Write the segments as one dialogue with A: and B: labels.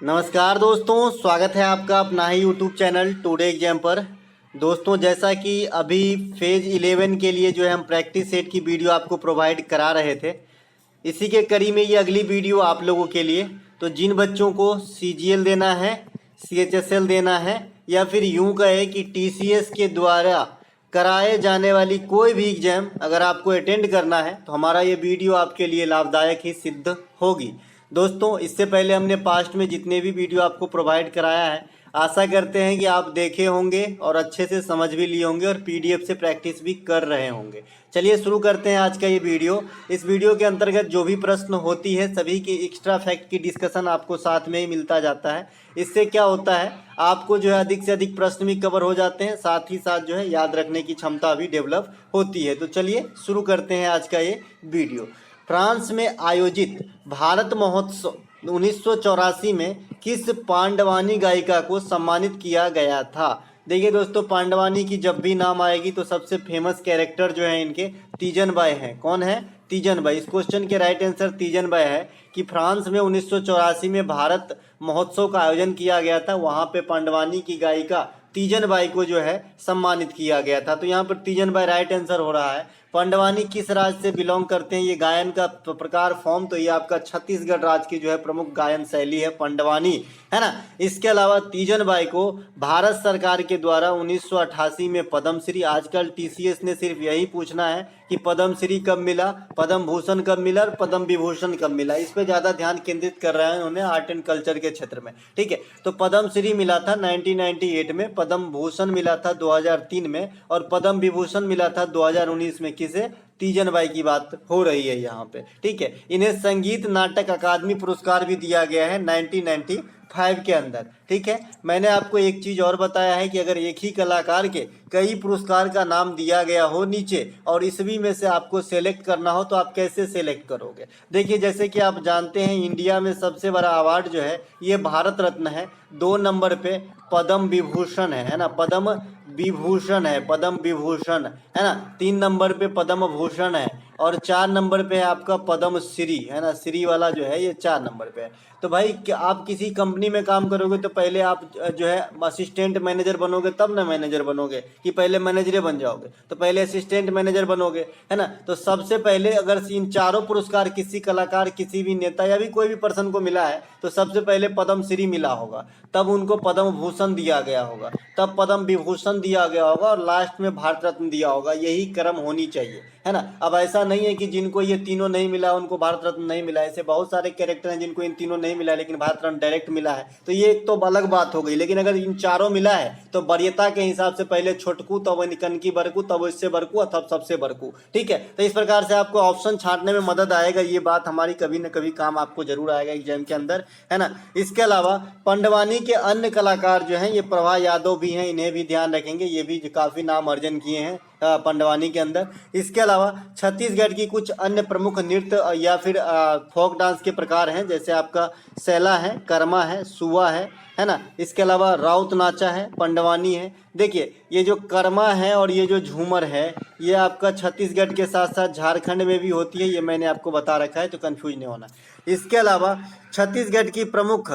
A: नमस्कार दोस्तों, स्वागत है आपका अपना ही यूट्यूब चैनल टुडे एग्जाम पर। दोस्तों, जैसा कि अभी फेज 11 के लिए जो है हम प्रैक्टिस सेट की वीडियो आपको प्रोवाइड करा रहे थे, इसी के कड़ी में ये अगली वीडियो आप लोगों के लिए। तो जिन बच्चों को CGL देना है, CHSL देना है, या फिर यूं कहे कि TCS के द्वारा कराए जाने वाली कोई भी एग्जाम अगर आपको अटेंड करना है तो हमारा ये वीडियो आपके लिए लाभदायक ही सिद्ध होगी। दोस्तों, इससे पहले हमने पास्ट में जितने भी वीडियो आपको प्रोवाइड कराया है, आशा करते हैं कि आप देखे होंगे और अच्छे से समझ भी लिए होंगे और PDF से प्रैक्टिस भी कर रहे होंगे। चलिए शुरू करते हैं आज का ये वीडियो। इस वीडियो के अंतर्गत जो भी प्रश्न होती है सभी की एक्स्ट्रा फैक्ट की डिस्कशन आपको साथ में ही मिलता जाता है। इससे क्या होता है, आपको जो है अधिक से अधिक प्रश्न भी कवर हो जाते हैं, साथ ही साथ जो है याद रखने की क्षमता भी डेवलप होती है। तो चलिए शुरू करते हैं आज का ये वीडियो। फ्रांस में आयोजित भारत महोत्सव 1984 में किस पांडवानी गायिका को सम्मानित किया गया था? देखिए दोस्तों, पांडवानी की जब भी नाम आएगी तो सबसे फेमस कैरेक्टर जो है इनके तीजन बाई हैं। कौन है? तीजन बाई। इस क्वेश्चन के राइट आंसर तीजन बाई है कि फ्रांस में 1984 में भारत महोत्सव का आयोजन किया गया था, वहाँ पे पांडवानी की गायिका तीजन बाई को जो है सम्मानित किया गया था। तो यहाँ पर तीजन बाई राइट आंसर हो रहा है। पांडवानी किस राज्य से बिलोंग करते हैं? ये गायन का प्रकार फॉर्म तो ये आपका छत्तीसगढ़ राज्य की जो है प्रमुख गायन शैली है पांडवानी, है ना। इसके अलावा तीजन बाई को भारत सरकार के द्वारा 1988 में पद्मश्री, आजकल TCS ने सिर्फ यही पूछना है कि पद्मश्री कब मिला, पद्म भूषण कब मिला और पद्म विभूषण कब मिला, इस पे ज़्यादा ध्यान केंद्रित कर रहे हैं उन्होंने आर्ट एंड कल्चर के क्षेत्र में। ठीक है, तो पद्मश्री मिला था 1998 में, पद्म भूषण मिला था 2003 में और पद्म विभूषण मिला था 2019 में। किसे? तीजन बाई की बात हो रही है यहाँ पे। ठीक है, इन्हें संगीत नाटक अकादमी पुरस्कार भी दिया गया है 1995 के अंदर। ठीक है, मैंने आपको एक चीज और बताया है कि अगर एक ही कलाकार के कई पुरस्कार का नाम दिया गया हो नीचे और ईस्वी में से आपको सेलेक्ट करना हो तो आप कैसे सेलेक्ट करोगे? देखिए, जैसे कि आप जानते हैं इंडिया में सबसे बड़ा अवार्ड जो है ये भारत रत्न है, 2 नंबर पे पद्म विभूषण है ना, पद्म विभूषण है, पद्म विभूषण है ना, 3 नंबर पे पद्म भूषण है और 4 नंबर पे है आपका पद्म श्री, है ना, श्री वाला जो है ये 4 नंबर पे है। तो भाई आप किसी कंपनी में काम करोगे तो पहले आप जो है असिस्टेंट मैनेजर बनोगे तब ना मैनेजर बनोगे, कि पहले मैनेजर बन जाओगे? तो पहले असिस्टेंट मैनेजर बनोगे, है ना। तो सबसे पहले अगर इन चारों पुरस्कार किसी कलाकार, किसी भी नेता या भी कोई भी पर्सन को मिला है तो सबसे पहले पद्म श्री मिला होगा, तब उनको पद्म भूषण दिया गया होगा, तब पद्म विभूषण दिया गया होगा और लास्ट में भारत रत्न दिया होगा। यही क्रम होनी चाहिए, है ना। अब ऐसा नहीं है कि जिनको ये तीनों नहीं मिला उनको भारत रत्न नहीं मिला। ऐसे बहुत सारे कैरेक्टर हैं जिनको इन तीनों नहीं मिला लेकिन भारत रत्न डायरेक्ट मिला है, तो ये एक तो अलग बात हो गई। लेकिन अगर इन चारों मिला है तो वरीयता के हिसाब से पहले छोटकू, तब कनकी बरकू, तब इससे बरकू, तब सबसे बरकू। ठीक है, तो इस प्रकार से आपको ऑप्शन छांटने में मदद आएगा। ये बात हमारी कभी न कभी काम आपको जरूर आएगा एग्जाम के अंदर, है ना। इसके अलावा पांडवानी के अन्य कलाकार जो हैं ये प्रभा यादव भी हैं, इन्हें भी ध्यान रखेंगे, ये भी काफी नाम अर्जन किए हैं पांडवानी के अंदर। इसके अलावा छत्तीसगढ़ की कुछ अन्य प्रमुख नृत्य या फिर फोक डांस के प्रकार हैं, जैसे आपका सैला है, कर्मा है, सुआ है ना। इसके अलावा राउत नाचा है, पांडवानी है। देखिए, ये जो कर्मा है और ये जो झूमर है ये आपका छत्तीसगढ़ के साथ साथ झारखंड में भी होती है, ये मैंने आपको बता रखा है, तो कंफ्यूज नहीं होना। इसके अलावा छत्तीसगढ़ की प्रमुख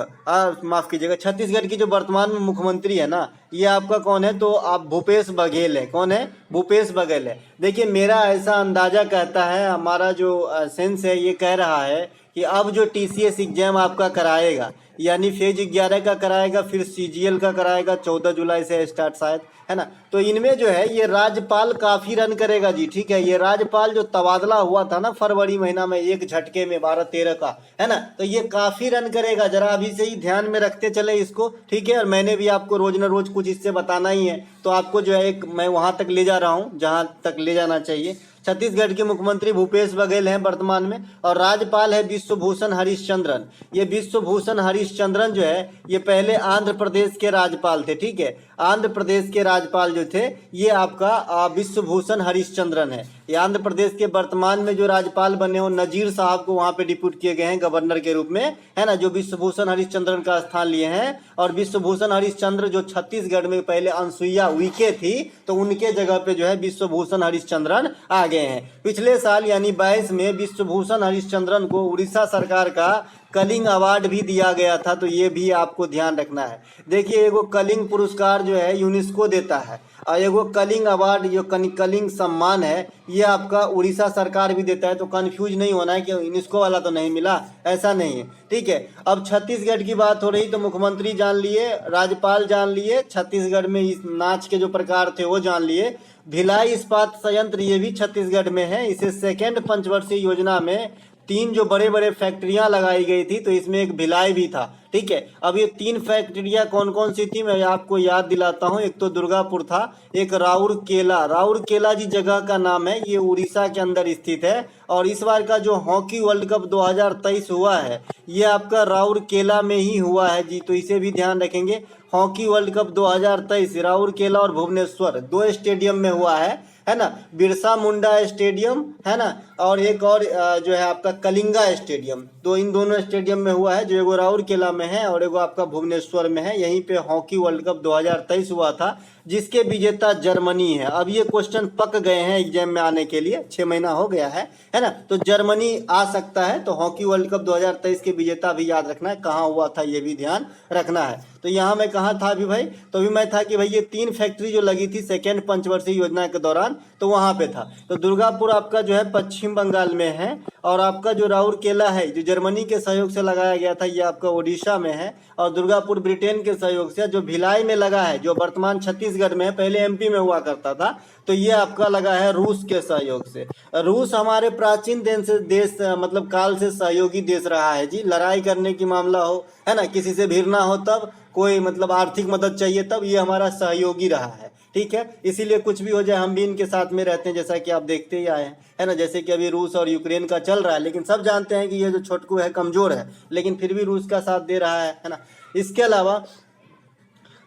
A: माफ कीजिएगा, छत्तीसगढ़ की जो वर्तमान में मुख्यमंत्री है ना, ये आपका कौन है? तो आप भूपेश बघेल है। कौन है? भूपेश बघेल है। देखिए, मेरा ऐसा अंदाजा कहता है, हमारा जो सेंस है ये कह रहा है कि अब जो TCS एग्जाम आपका कराएगा, यानी फेज 11 का कराएगा, फिर CGL का कराएगा 14 जुलाई से स्टार्ट शायद, है ना। तो इनमें जो है ये राज्यपाल काफी रन करेगा जी। ठीक है, ये राज्यपाल जो तबादला हुआ था ना फरवरी महीना में एक झटके में 12-13 का, है ना, तो ये काफी रन करेगा। जरा अभी से ही ध्यान में रखते चले इसको। ठीक है, और मैंने भी आपको रोज न रोज कुछ इससे बताना ही है, तो आपको जो है एक मैं वहां तक ले जा रहा हूँ जहां तक ले जाना चाहिए। छत्तीसगढ़ के मुख्यमंत्री भूपेश बघेल हैं वर्तमान में, और राज्यपाल है विश्वभूषण हरिश्चंद्रन। ये विश्वभूषण हरिश्चंद्रन जो है ये पहले आंध्र प्रदेश के राज्यपाल थे। ठीक है, आंध्र प्रदेश के राज्यपाल जो थे ये आपका विश्वभूषण हरिश्चंद्रन है। ये आंध्र प्रदेश के वर्तमान में जो राज्यपाल बने हो नजीर साहब को वहां पे डिप्यूट किए गए हैं गवर्नर के रूप में, है ना, जो विश्वभूषण हरिश्चंद्रन का स्थान लिए हैं। और विश्वभूषण हरिश्चंद्र जो छत्तीसगढ़ में पहले अनसुईया उइके थी, तो उनके जगह पे जो है विश्वभूषण हरिश्चंद्रन आ गए हैं। पिछले साल यानी 22 में विश्वभूषण हरिश्चंद्रन को उड़ीसा सरकार का कलिंग अवार्ड भी दिया गया था, तो ये भी आपको ध्यान रखना है। देखिए एगो कलिंग पुरस्कार जो है यूनेस्को देता है, और एगो कलिंग अवार्ड जो कलिंग सम्मान है ये आपका उड़ीसा सरकार भी देता है। तो कंफ्यूज नहीं होना है कि यूनेस्को वाला तो नहीं मिला, ऐसा नहीं है, ठीक है। अब छत्तीसगढ़ की बात हो रही तो मुख्यमंत्री जान लिए, राज्यपाल जान लिए, छत्तीसगढ़ में इस नाच के जो प्रकार थे वो जान लिए। भिलाई इस्पात संयंत्र ये भी छत्तीसगढ़ में है। इसे सेकेंड पंचवर्षीय योजना में 3 जो बड़े बड़े फैक्ट्रियां लगाई गई थी, तो इसमें एक भिलाई भी था, ठीक है। अब ये 3 फैक्ट्रियां कौन कौन सी थी मैं आपको याद दिलाता हूं। एक तो दुर्गापुर था, एक राउरकेला, राउरकेला जी जगह का नाम है, ये उड़ीसा के अंदर स्थित है। और इस बार का जो हॉकी वर्ल्ड कप 2023 हुआ है ये आपका राउरकेला में ही हुआ है जी, तो इसे भी ध्यान रखेंगे। हॉकी वर्ल्ड कप 2023 राउरकेला और भुवनेश्वर 2 स्टेडियम में हुआ है ना। बिरसा मुंडा स्टेडियम है ना, और एक और जो है आपका कलिंगा स्टेडियम, तो इन दोनों स्टेडियम में हुआ है, जो एगो राउरकेला में है और एगो आपका भुवनेश्वर में है। यहीं पे हॉकी वर्ल्ड कप 2023 हुआ था, जिसके विजेता जर्मनी है। अब ये क्वेश्चन पक गए हैं एग्जाम में आने के लिए, 6 महीना हो गया है ना, तो जर्मनी आ सकता है। तो हॉकी वर्ल्ड कप 2023 के विजेता भी याद रखना है, कहाँ हुआ था ये भी ध्यान रखना है। तो यहाँ मैं कहाँ था अभी भाई, तो अभी मैं था कि भाई ये 3 फैक्ट्री जो लगी थी सेकेंड पंचवर्षीय योजना के दौरान, तो वहाँ पे था। तो दुर्गापुर आपका जो है पश्चिम बंगाल में है, और आपका जो राउरकेला है जो जर्मनी के सहयोग से लगाया गया था ये आपका उड़ीसा में है, और दुर्गापुर ब्रिटेन के सहयोग से। जो भिलाई में लगा है जो वर्तमान छत्तीसगढ़ में है, पहले एमपी में हुआ करता था, तो ये आपका लगा है रूस के सहयोग से। रूस हमारे प्राचीन देश मतलब काल से सहयोगी देश रहा है जी। लड़ाई करने की मामला हो है ना, किसी से भिड़ना हो तब, कोई मतलब आर्थिक मदद चाहिए तब, ये हमारा सहयोगी रहा है, ठीक है। इसीलिए कुछ भी हो जाए हम भी इनके साथ में रहते हैं, जैसा कि आप देखते ही आए हैं, है ना। जैसे कि अभी रूस और यूक्रेन का चल रहा है, लेकिन सब जानते हैं कि ये जो छोटकू है कमजोर है, लेकिन फिर भी रूस का साथ दे रहा है ना। इसके अलावा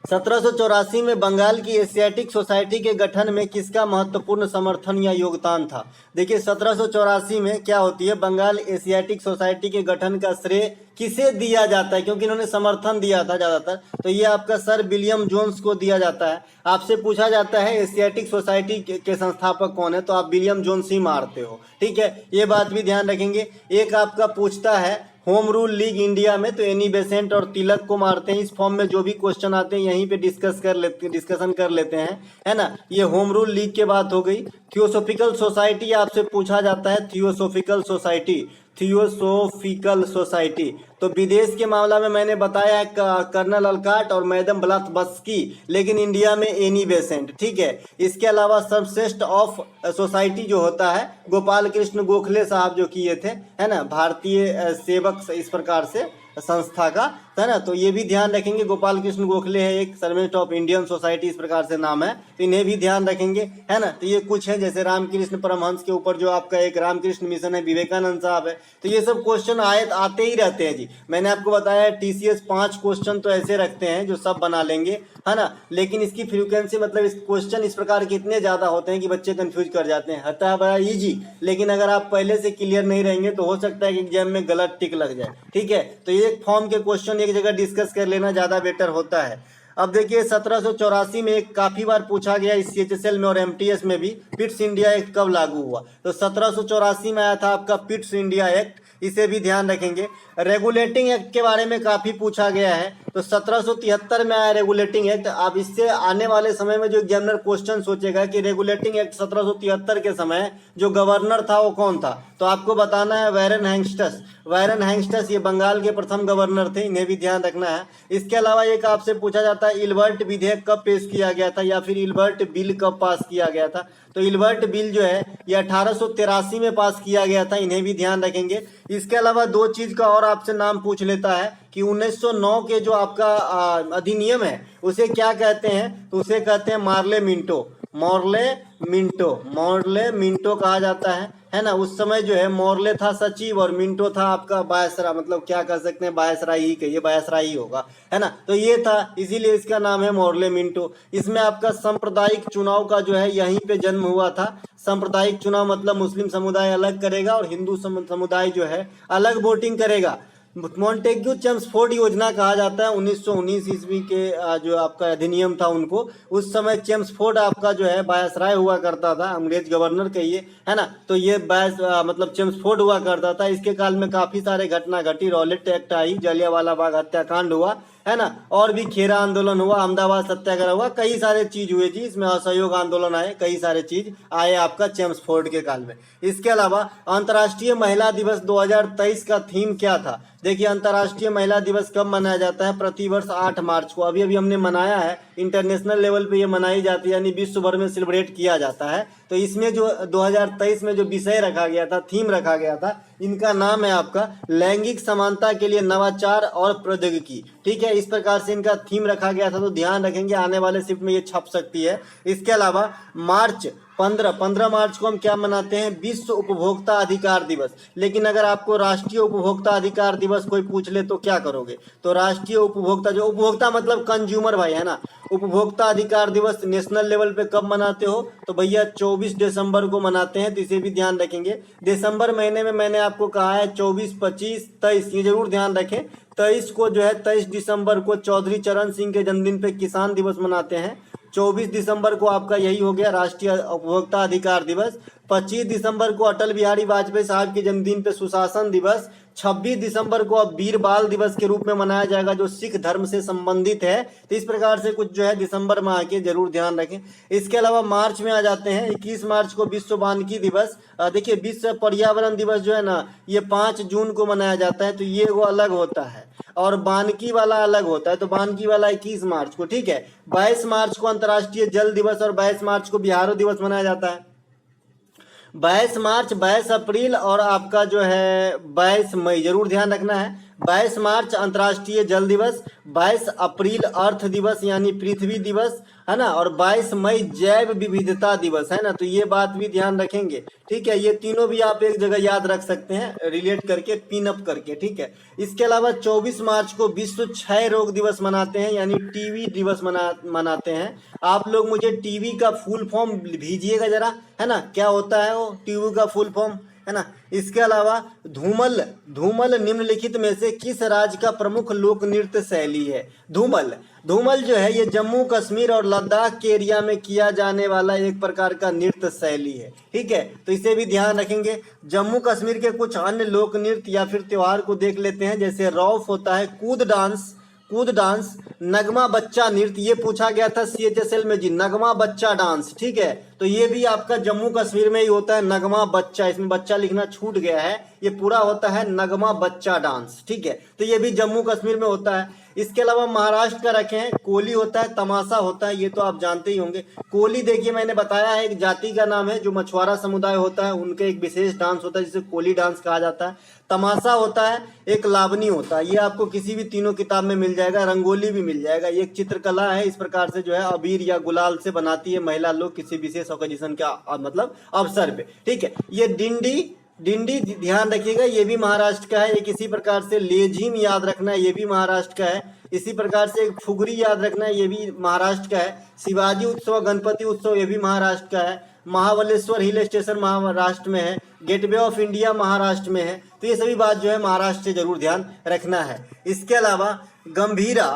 A: 1784 में बंगाल की एशियाटिक सोसाइटी के गठन में किसका महत्वपूर्ण समर्थन या योगदान था। देखिए 1784 में क्या होती है, बंगाल एशियाटिक सोसाइटी के गठन का श्रेय किसे दिया जाता है, क्योंकि इन्होंने समर्थन दिया था ज्यादातर, तो ये आपका सर विलियम जोन्स को दिया जाता है। आपसे पूछा जाता है एशियाटिक सोसाइटी के संस्थापक कौन है, तो आप विलियम जोन्स ही मारते हो, ठीक है। ये बात भी ध्यान रखेंगे। एक आपका पूछता है होम रूल लीग इंडिया में, तो एनी बेसेंट और तिलक को मारते हैं। इस फॉर्म में जो भी क्वेश्चन आते हैं यहीं पे डिस्कशन कर लेते हैं, है ना। ये होम रूल लीग की बात हो गई। थियोसोफिकल सोसाइटी आपसे पूछा जाता है, थियोसोफिकल सोसाइटी, थियोसोफिकल सोसाइटी। तो विदेश के मामला में मैंने बताया है कर्नल अलकाट और मैडम ब्लात्सकी, लेकिन इंडिया में एनी बेसेंट, ठीक है। इसके अलावा सर्वश्रेष्ठ ऑफ सोसाइटी जो होता है गोपाल कृष्ण गोखले साहब जो किए थे, है ना, भारतीय सेवक इस प्रकार से संस्था का, है ना। तो ये भी ध्यान रखेंगे, गोपाल कृष्ण गोखले है एक, सर्वेंट ऑफ इंडियन सोसाइटी इस प्रकार से नाम है, तो इन्हें भी ध्यान रखेंगे, है ना। तो ये कुछ है, जैसे रामकृष्ण परमहंस के ऊपर जो आपका एक रामकृष्ण मिशन है, विवेकानंद साहब है। तो ये सब क्वेश्चन आते ही रहते हैं जी। मैंने आपको बताया टीसीएस 5 क्वेश्चन तो ऐसे रखते हैं जो सब बना लेंगे, है ना, लेकिन इसकी फ्रीक्वेंसी मतलब इस क्वेश्चन इस प्रकार के इतने ज्यादा होते हैं कि बच्चे कंफ्यूज कर जाते हैं। होता है बड़ा इजी, लेकिन अगर आप पहले से क्लियर नहीं रहेंगे तो हो सकता है कि एग्जाम में गलत टिक लग जाए, ठीक है। तो एक फॉर्म के क्वेश्चन एक जगह डिस्कस कर लेना ज्यादा बेटर होता है। अब देखिए 1784 में एक काफी बार पूछा गया, इस सीएचएसएल में और एमटीएस में भी, पिट्स इंडिया एक्ट कब लागू हुआ। तो 1784 में आया था आपका पिट्स इंडिया एक्ट, इसे भी ध्यान रखेंगे। रेगुलेटिंग एक्ट के बारे में काफी पूछा गया है, तो 1773 में आया रेगुलेटिंग एक्ट। अब इससे आने वाले समय में जो एग्जामिनर क्वेश्चन सोचेगा कि रेगुलेटिंग एक्ट 1773 के समय जो गवर्नर था वो कौन था, तो आपको बताना है वैरन हैंगस्टस। वैरन हैंगस्टस ये बंगाल के प्रथम गवर्नर थे, इन्हें भी ध्यान रखना है। इसके अलावा एक आपसे पूछा जाता है इल्बर्ट विधेयक कब पेश किया गया था, या फिर इल्बर्ट बिल कब पास किया गया था। तो इल्बर्ट बिल जो है ये 1883 में पास किया गया था, इन्हें भी ध्यान रखेंगे। इसके अलावा 2 चीज का और आपसे नाम पूछ लेता है कि 1909 के जो आपका अधिनियम है उसे क्या कहते हैं, तो उसे कहते हैं मार्ले मिंटो, मॉर्ले मिंटो कहा जाता है ना। उस समय जो है मॉर्ले था सचिव और मिंटो था आपका वायसराय, मतलब क्या कह सकते हैं वायसराय ही कहिए, वायसराय ही होगा, है ना। तो ये था, इसीलिए इसका नाम है मॉर्ले मिंटो। इसमें आपका सांप्रदायिक चुनाव का जो है यहीं पे जन्म हुआ था। सांप्रदायिक चुनाव मतलब मुस्लिम समुदाय अलग करेगा और हिंदू समुदाय जो है अलग वोटिंग करेगा। मॉन्टेग्यू चेम्सफोर्ड योजना कहा जाता है 1919 ईस्वी के जो आपका अधिनियम था उनको, उस समय चेम्सफोर्ड आपका जो है वायसराय हुआ करता था, अंग्रेज गवर्नर कहिए, है ना। तो ये मतलब चेम्सफोर्ड हुआ करता था। इसके काल में काफी सारे घटना घटी, रॉलेट एक्ट आई, जलियांवाला बाग हत्याकांड हुआ, है ना, और भी खेरा आंदोलन हुआ, अहमदाबाद सत्याग्रह हुआ, कई सारे चीज हुए जी, इसमें असहयोग आंदोलन आए, कई सारे चीज आए आपका चेम्सफोर्ड के काल में। इसके अलावा अंतर्राष्ट्रीय महिला दिवस 2023 का थीम क्या था? देखिए, अंतर्राष्ट्रीय महिला दिवस कब मनाया जाता है? प्रतिवर्ष 8 मार्च को। अभी अभी हमने मनाया है, इंटरनेशनल लेवल पे ये मनाई जाती है, यानी विश्व भर में सेलिब्रेट किया जाता है। तो इसमें जो 2023 में जो विषय रखा गया था, थीम रखा गया था, इनका नाम है आपका लैंगिक समानता के लिए नवाचार और प्रौद्योगिकी। ठीक है, इस प्रकार से इनका थीम रखा गया था, तो ध्यान रखेंगे, आने वाले शिफ्ट में ये छप सकती है। इसके अलावा मार्च 15 मार्च को हम क्या मनाते हैं? विश्व उपभोक्ता अधिकार दिवस। लेकिन अगर आपको राष्ट्रीय उपभोक्ता अधिकार दिवस कोई पूछ ले तो क्या करोगे? तो राष्ट्रीय उपभोक्ता, जो उपभोक्ता मतलब कंज्यूमर भाई, है ना, उपभोक्ता अधिकार दिवस नेशनल लेवल पे कब मनाते हो? तो भैया 24 दिसंबर को मनाते हैं, तो इसे भी ध्यान रखेंगे। दिसंबर महीने में मैंने आपको कहा है 24, 25, 23, ये जरूर ध्यान रखें। 23 को जो है 23 दिसंबर को चौधरी चरण सिंह के जन्मदिन पे किसान दिवस मनाते हैं। 24 दिसंबर को आपका यही हो गया राष्ट्रीय उपभोक्ता अधिकार दिवस। 25 दिसंबर को अटल बिहारी वाजपेयी साहब के जन्मदिन पे सुशासन दिवस। 26 दिसंबर को अब वीर बाल दिवस के रूप में मनाया जाएगा, जो सिख धर्म से संबंधित है। तो इस प्रकार से कुछ जो है दिसंबर में आके जरूर ध्यान रखें। इसके अलावा मार्च में आ जाते हैं, 21 मार्च को विश्व वानिकी दिवस। देखिए, विश्व पर्यावरण दिवस जो है ना, ये 5 जून को मनाया जाता है, तो ये वो अलग होता है, और वानिकी वाला अलग होता है। तो वानिकी वाला 21 मार्च को, ठीक है। 22 मार्च को अंतर्राष्ट्रीय जल दिवस और 22 मार्च को बिहारो दिवस मनाया जाता है। 22 मार्च, 22 अप्रैल और आपका जो है 22 मई, जरूर ध्यान रखना है। 22 मार्च अंतर्राष्ट्रीय जल दिवस, 22 अप्रैल अर्थ दिवस यानी पृथ्वी दिवस, है ना, और 22 मई जैव विविधता दिवस, है ना। तो ये बात भी ध्यान रखेंगे, ठीक है। ये तीनों भी आप एक जगह याद रख सकते हैं, रिलेट करके, पिन अप करके, ठीक है। इसके अलावा 24 मार्च को विश्व क्षय रोग दिवस मनाते हैं, यानी टीवी दिवस मनाते हैं। आप लोग मुझे टीवी का फुल फॉर्म भेजिएगा जरा, है ना, क्या होता है वो टीवी का फुल फॉर्म, है ना। इसके अलावा धूमल, धूमल निम्नलिखित में से किस राज्य का प्रमुख लोक नृत्य शैली है? धूमल, धूमल जो है ये जम्मू कश्मीर और लद्दाख के एरिया में किया जाने वाला एक प्रकार का नृत्य शैली है, ठीक है। तो इसे भी ध्यान रखेंगे। जम्मू कश्मीर के कुछ अन्य लोक नृत्य या फिर त्योहार को देख लेते हैं, जैसे रौफ होता है, कूद डांस, कूद डांस, नगमा बच्चा नृत्य, ये पूछा गया था CHSL में जी, नगमा बच्चा डांस, ठीक है। तो ये भी आपका जम्मू कश्मीर में ही होता है, नगमा बच्चा, इसमें बच्चा लिखना छूट गया है, ये पूरा होता है नगमा बच्चा डांस, ठीक है। तो ये भी जम्मू कश्मीर में होता है। इसके अलावा महाराष्ट्र का रखे हैं, कोली होता है, तमाशा होता है, ये तो आप जानते ही होंगे। कोली देखिए मैंने बताया है, एक जाति का नाम है, जो मछुआरा समुदाय होता है, उनके एक विशेष डांस होता है जिसे कोली डांस कहा जाता है। तमाशा होता है, एक लावनी होता है, ये आपको किसी भी तीनों किताब में मिल जाएगा, रंगोली भी मिल जाएगा। ये एक चित्रकला है, इस प्रकार से जो है अबीर या गुलाल से बनाती है महिला लोग किसी विशेष ओकेजन का मतलब अवसर पे, ठीक है। ये डिंडी, डिंडी ध्यान रखिएगा, ये भी महाराष्ट्र का है। एक इसी प्रकार से लेझिम याद रखना है, ये भी महाराष्ट्र का है। इसी प्रकार से एक फुगरी याद रखना है, ये भी महाराष्ट्र का है। शिवाजी उत्सव, गणपति उत्सव, ये भी महाराष्ट्र का है। महाबलेश्वर हिल स्टेशन महाराष्ट्र में है। गेटवे ऑफ इंडिया महाराष्ट्र में है। तो ये सभी बात जो है महाराष्ट्र से जरूर ध्यान रखना है। इसके अलावा गंभीरा,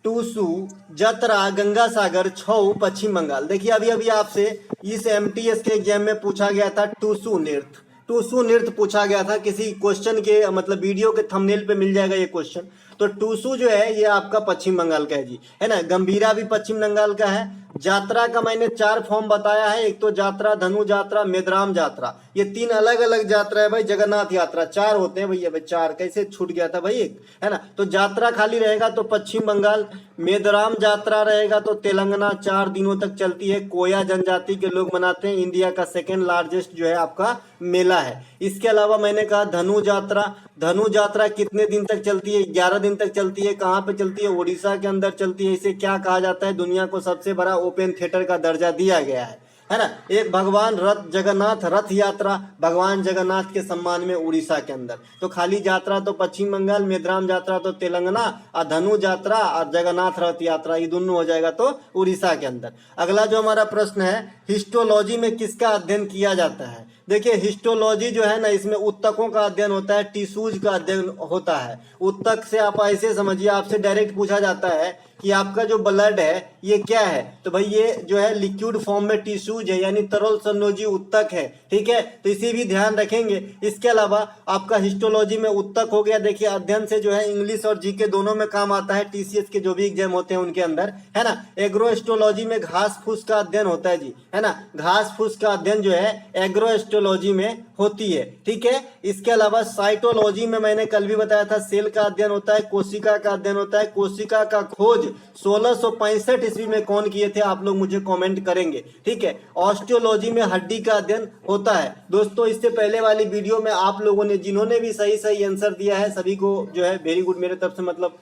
A: टूसू, जतरा, गंगा सागर, छऊ, पश्चिम बंगाल। देखिए अभी अभी आपसे इस MTS के एग्जाम में पूछा गया था टूसू नृत्य, टूसू नृत्य पूछा गया था किसी क्वेश्चन के, मतलब वीडियो के थंबनेल पे मिल जाएगा ये क्वेश्चन। तो टूसू जो है ये आपका पश्चिम बंगाल का है जी, है ना। गंभीरा भी पश्चिम बंगाल का है। यात्रा का मैंने 4 फॉर्म बताया है, एक तो यात्रा, धनु यात्रा, मेदराम यात्रा, ये 3 अलग अलग यात्रा है भाई। जगन्नाथ यात्रा 4 होते हैं भैया, भाई 4 कैसे छूट गया था भाई एक, है ना। तो यात्रा खाली रहेगा तो पश्चिम बंगाल, मेदराम यात्रा रहेगा तो तेलंगाना, 4 दिनों तक चलती है, कोया जनजाति के लोग मनाते हैं, इंडिया का 2nd लार्जेस्ट जो है आपका मेला है। इसके अलावा मैंने कहा धनु यात्रा, धनु यात्रा कितने दिन तक चलती है? 11 दिन तक चलती है। कहाँ पे चलती है? उड़ीसा के अंदर चलती है। इसे क्या कहा जाता है? दुनिया को सबसे बड़ा ओपन थिएटर का दर्जा दिया गया है। है ना। एक भगवान जगन्नाथ रथ यात्रा भगवान जगन्नाथ के सम्मान में उड़ीसा के अंदर। तो खाली यात्रा तो पश्चिम बंगाल, मेद्राम यात्रा तो तेलंगाना, और धनु यात्रा और जगन्नाथ रथ यात्रा ये दोनों हो जाएगा तो उड़ीसा के अंदर। अगला जो हमारा प्रश्न है, हिस्टोलॉजी में किसका अध्ययन किया जाता है। देखिए हिस्टोलॉजी जो है ना, इसमें उत्तकों का अध्ययन होता है, टिश्यूज का अध्ययन होता है। उत्तक से आप ऐसे समझिए, आपसे डायरेक्ट पूछा जाता है कि आपका जो ब्लड है ये क्या है, तो भाई ये जो है लिक्विड फॉर्म में टिश्यूज है, यानी तरल संयोजी उत्तक है, ठीक है। तो इसी भी ध्यान रखेंगे। इसके अलावा आपका हिस्टोलॉजी में उत्तक हो गया। देखिए अध्ययन से जो है इंग्लिश और जीके दोनों में काम आता है, टीसीएस के जो भी एग्जाम होते हैं उनके अंदर, है ना। एग्रोएस्ट्रोलॉजी में घास फूस का अध्ययन होता है जी, है ना। घास फूस का अध्ययन जो है एग्रोएस्ट्रोलॉजी में होती है, ठीक है। इसके अलावा साइटोलॉजी में मैंने कल भी बताया था, सेल का अध्ययन होता है, कोशिका का अध्ययन होता है। कोशिका का खोज 1665 ईस्वी में कौन किए थे, आप लोग मुझे कमेंट करेंगे, ठीक है। ऑस्टियोलॉजी में हड्डी का अध्ययन होता है। दोस्तों इससे पहले वाली वीडियो में आप लोगों ने जिन्होंने भी सही सही आंसर दिया है सभी को जो है वेरी गुड मेरे तरफ से, मतलब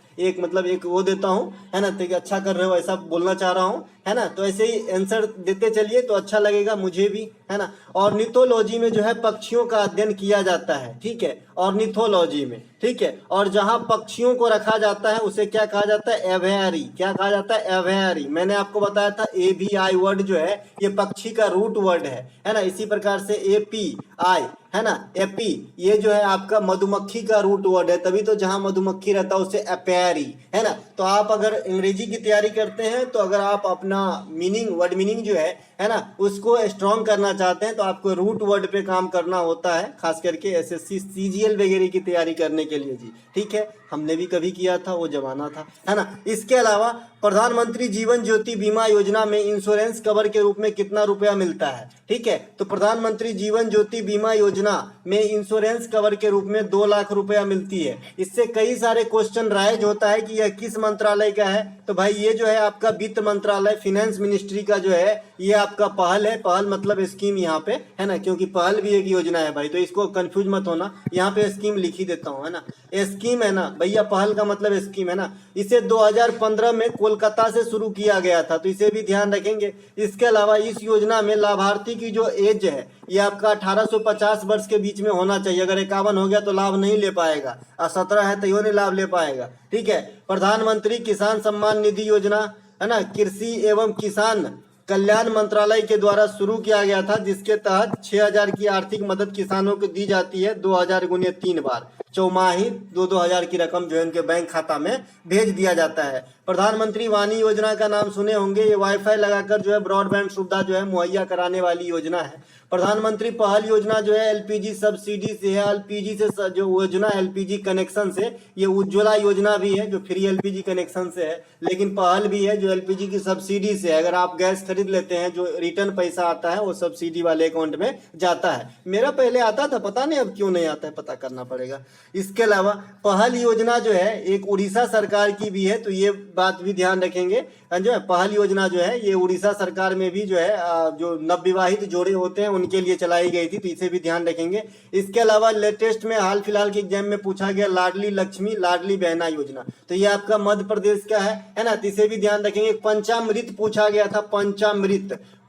A: एक वो देता हूं, है ना। तो अच्छा कर रहे हो ऐसा बोलना चाह रहा हूं, है ना। तो ऐसे ही आंसर देते चलिए तो अच्छा लगेगा मुझे भी, है ना। ऑर्निथोलॉजी में जो है पक्षियों का अध्ययन किया जाता है, ठीक है, ऑर्निथोलॉजी में, ठीक है। और जहां पक्षियों को रखा जाता है उसे क्या कहा जाता है, एवियरी। क्या कहा जाता है, एवियरी। मैंने आपको बताया था AVI वर्ड जो है ये पक्षी का रूट वर्ड है ना। इसी प्रकार से API, है ना, एपी ये जो है आपका मधुमक्खी का रूट वर्ड है, तभी तो जहां मधुमक्खी रहता है उसे एपियरी, है ना। तो आप अगर अंग्रेजी की तैयारी करते हैं तो अगर आप अपना वर्ड मीनिंग जो है ना, उसको स्ट्रॉन्ग करना चाहते हैं तो आपको रूट वर्ड पे काम करना होता है, खास करके SSC CGL वगैरह की तैयारी करने के लिए जी, ठीक है। हमने भी कभी किया था, वो जमाना था, है ना। इसके अलावा प्रधानमंत्री जीवन ज्योति बीमा योजना में इंश्योरेंस कवर के रूप में कितना रुपया मिलता है, ठीक है। तो प्रधानमंत्री जीवन ज्योति बीमा योजना में इंश्योरेंस कवर के रूप में 2 लाख रुपया मिलती है। इससे कई सारे क्वेश्चन राइज होता है कि यह किस मंत्रालय का है, तो भाई ये जो है आपका वित्त मंत्रालय, फाइनेंस मिनिस्ट्री का जो है ये आपका पहल है। पहल मतलब स्कीम यहाँ पे, है ना, क्योंकि पहल भी एक योजना है भाई, तो इसको कंफ्यूज मत होना, यहाँ पे स्कीम लिख ही देता हूँ, है ना। स्कीम है ना भैया, पहल का मतलब स्कीम है ना। इसे 2015 में कोलकाता से शुरू किया गया था, तो इसे भी ध्यान रखेंगे। इसके अलावा इस योजना में लाभार्थी की जो एज है ये आपका 18 से 50 वर्ष के बीच में होना चाहिए। अगर 51 हो गया तो लाभ नहीं ले पाएगा, और 17 है तो यो नहीं लाभ ले पाएगा, ठीक है। प्रधानमंत्री किसान सम्मान निधि योजना, है ना, कृषि एवं किसान कल्याण मंत्रालय के द्वारा शुरू किया गया था, जिसके तहत 6,000 की आर्थिक मदद किसानों को दी जाती है। 2000 गुने 3 बार चौमाही 2-2 हजार की रकम जो है उनके बैंक खाता में भेज दिया जाता है। प्रधानमंत्री वाणी योजना का नाम सुने होंगे, ये वाईफाई लगाकर जो है ब्रॉडबैंड सुविधा जो है मुहैया कराने वाली योजना है। प्रधानमंत्री पहल योजना जो है LPG सब्सिडी से है, LPG से जो योजना LPG कनेक्शन से, ये उज्ज्वला योजना भी है जो फ्री LPG कनेक्शन से है, लेकिन पहल भी है जो LPG की सब्सिडी से है। अगर आप गैस खरीद लेते हैं जो रिटर्न पैसा आता है वो सब्सिडी वाले अकाउंट में जाता है। मेरा पहले आता था, पता नहीं अब क्यों नहीं आता है, पता करना पड़ेगा। इसके अलावा पहल योजना जो है एक उड़ीसा सरकार की भी है, तो ये बात भी ध्यान रखेंगे। जो है पहल योजना जो है ये उड़ीसा सरकार में भी जो है जो नवविवाहित जोड़े होते हैं उनके लिए चलाई गई थी, तो इसे भी ध्यान रखेंगे। इसके अलावा लेटेस्ट में हाल फिलहाल के एग्जाम में पूछा गया लाडली लक्ष्मी लाडली बहना योजना, तो ये आपका मध्य प्रदेश का है ना, तो इसे भी ध्यान रखेंगे। पंचामृत पूछा गया था,